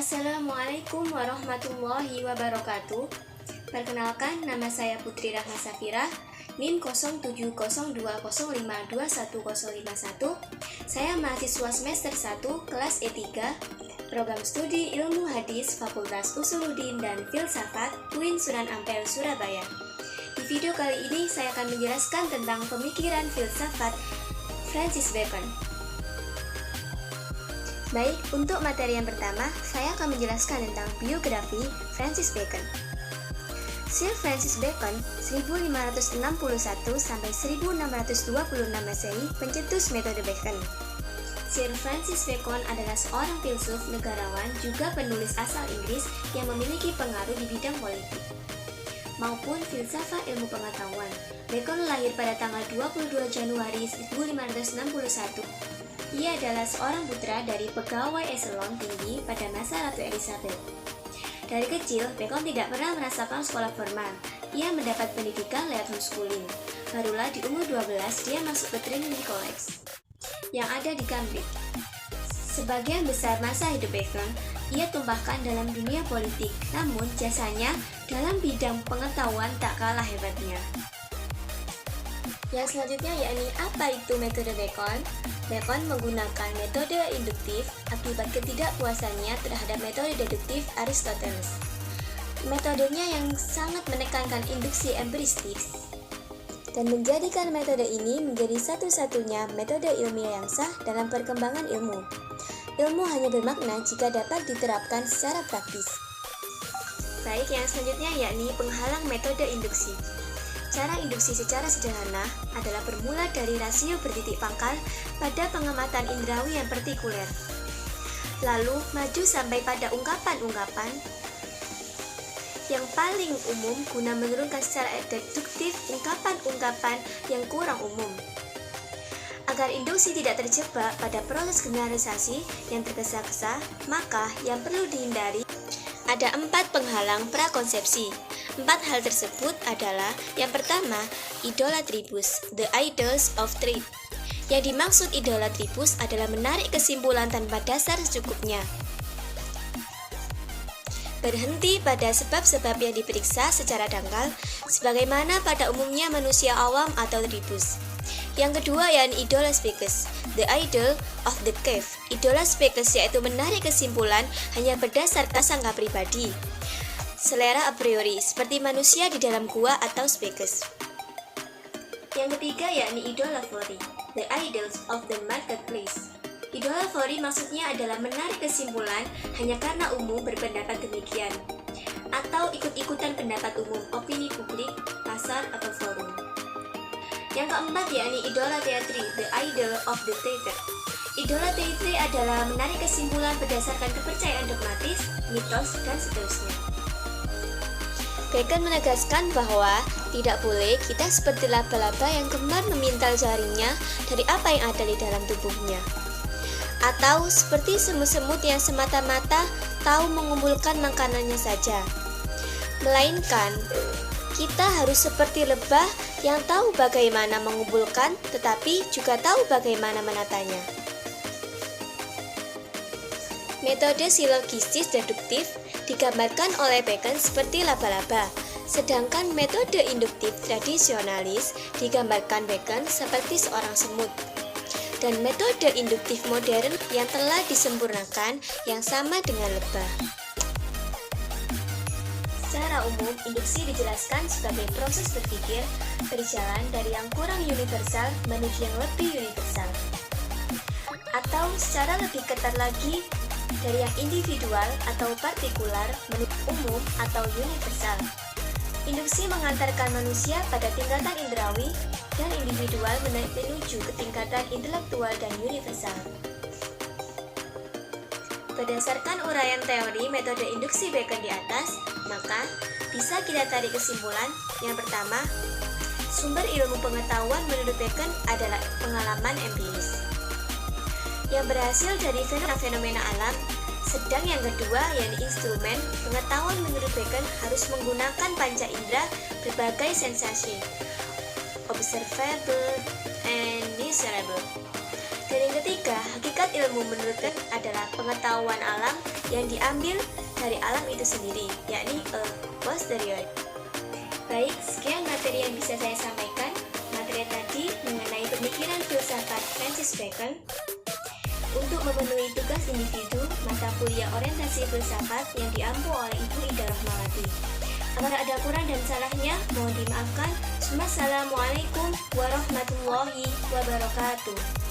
Assalamualaikum warahmatullahi wabarakatuh. Perkenalkan, nama saya Putri Rahma Safira, NIM 0702052151. Saya mahasiswa semester 1 kelas E3, Program Studi Ilmu Hadis Fakultas Usuluddin dan Filsafat UIN Sunan Ampel, Surabaya. Di video kali ini saya akan menjelaskan tentang pemikiran filsafat Francis Bacon. Baik, untuk materi yang pertama, saya akan menjelaskan tentang biografi Francis Bacon. Sir Francis Bacon, 1561 sampai 1626 Masehi, pencetus metode Bacon. Sir Francis Bacon adalah seorang filsuf, negarawan, juga penulis asal Inggris yang memiliki pengaruh di bidang politik maupun filsafat ilmu pengetahuan. Bacon lahir pada tanggal 22 Januari 1561. Ia adalah seorang putra dari pegawai eselon tinggi pada masa Ratu Elizabeth. Dari kecil, Bacon tidak pernah merasakan sekolah formal. Ia mendapat pendidikan lewat homeschooling. Barulah di umur 12 dia masuk ke Trinity College yang ada di Cambridge. Sebagian besar masa hidup Bacon, ia tumpahkan dalam dunia politik, namun jasanya dalam bidang pengetahuan tak kalah hebatnya. Yang selanjutnya yakni apa itu metode Bacon? Bacon menggunakan metode induktif akibat ketidakpuasannya terhadap metode deduktif Aristoteles. Metodenya yang sangat menekankan induksi empiristik dan menjadikan metode ini menjadi satu-satunya metode ilmiah yang sah dalam perkembangan ilmu. Ilmu hanya bermakna jika dapat diterapkan secara praktis. Baik, yang selanjutnya yakni penghalang metode induksi. Cara induksi secara sederhana adalah bermula dari rasio bertitik pangkal pada pengamatan indrawi yang partikuler, lalu maju sampai pada ungkapan-ungkapan yang paling umum guna menurunkan secara deduktif ungkapan-ungkapan yang kurang umum. Agar induksi tidak terjebak pada proses generalisasi yang tergesa-gesa, maka yang perlu dihindari ada 4 penghalang prakonsepsi. 4 hal tersebut adalah: yang pertama, idolatribus, the idols of truth. Yang dimaksud idolatribus adalah menarik kesimpulan tanpa dasar secukupnya. Berhenti pada sebab-sebab yang diperiksa secara dangkal, sebagaimana pada umumnya manusia awam atau tribus. Yang kedua yakni idola species, the idol of the cave. Idola species yaitu menarik kesimpulan hanya berdasar prasangka pribadi, selera a priori, seperti manusia di dalam gua atau species. Yang ketiga yakni idolaphory, the idols of the marketplace. Idolaphory maksudnya adalah menarik kesimpulan hanya karena umum berpendapat demikian, atau ikut-ikutan pendapat umum, opini publik, pasar, atau forum. Yang keempat yakni idola teatri, the idol of the theater. Idola teatri adalah menarik kesimpulan berdasarkan kepercayaan dogmatis, mitos, dan seterusnya. Bacon menegaskan bahwa tidak boleh kita seperti laba-laba yang gemar memintal jaringnya dari apa yang ada di dalam tubuhnya, atau seperti semut-semut yang semata-mata tahu mengumpulkan makanannya saja. Melainkan, kita harus seperti lebah yang tahu bagaimana mengumpulkan, tetapi juga tahu bagaimana menatanya. Metode silogistis deduktif digambarkan oleh Bacon seperti laba-laba, sedangkan metode induktif tradisionalis digambarkan Bacon seperti seorang semut. Dan metode induktif modern yang telah disempurnakan yang sama dengan lebah. Secara umum, induksi dijelaskan sebagai proses berpikir berjalan dari yang kurang universal menuju yang lebih universal, atau secara lebih ketat lagi dari yang individual atau partikular menuju umum atau universal. Induksi mengantarkan manusia pada tingkatan indrawi dan individual menuju ke tingkatan intelektual dan universal. Berdasarkan uraian teori metode induksi Bacon di atas, maka bisa kita tarik kesimpulan. Yang pertama, sumber ilmu pengetahuan menurut Bacon adalah pengalaman empiris yang berhasil dari fenomena alam. Sedang yang kedua yakni instrumen pengetahuan menurut Bacon harus menggunakan panca indera berbagai sensasi, observable and measurable. Dan yang ketiga, hakikat ilmu menurutkan adalah pengetahuan alam yang diambil dari alam itu sendiri, yakni a posteriori. Baik, sekian materi yang bisa saya sampaikan. Materi tadi mengenai pemikiran filsafat Francis Bacon. Untuk memenuhi tugas individu, mata kuliah orientasi filsafat yang diampu oleh Ibu Ida Rahmawati. Apabila ada kurang dan salahnya, mohon dimaafkan. Wassalamualaikum warahmatullahi wabarakatuh.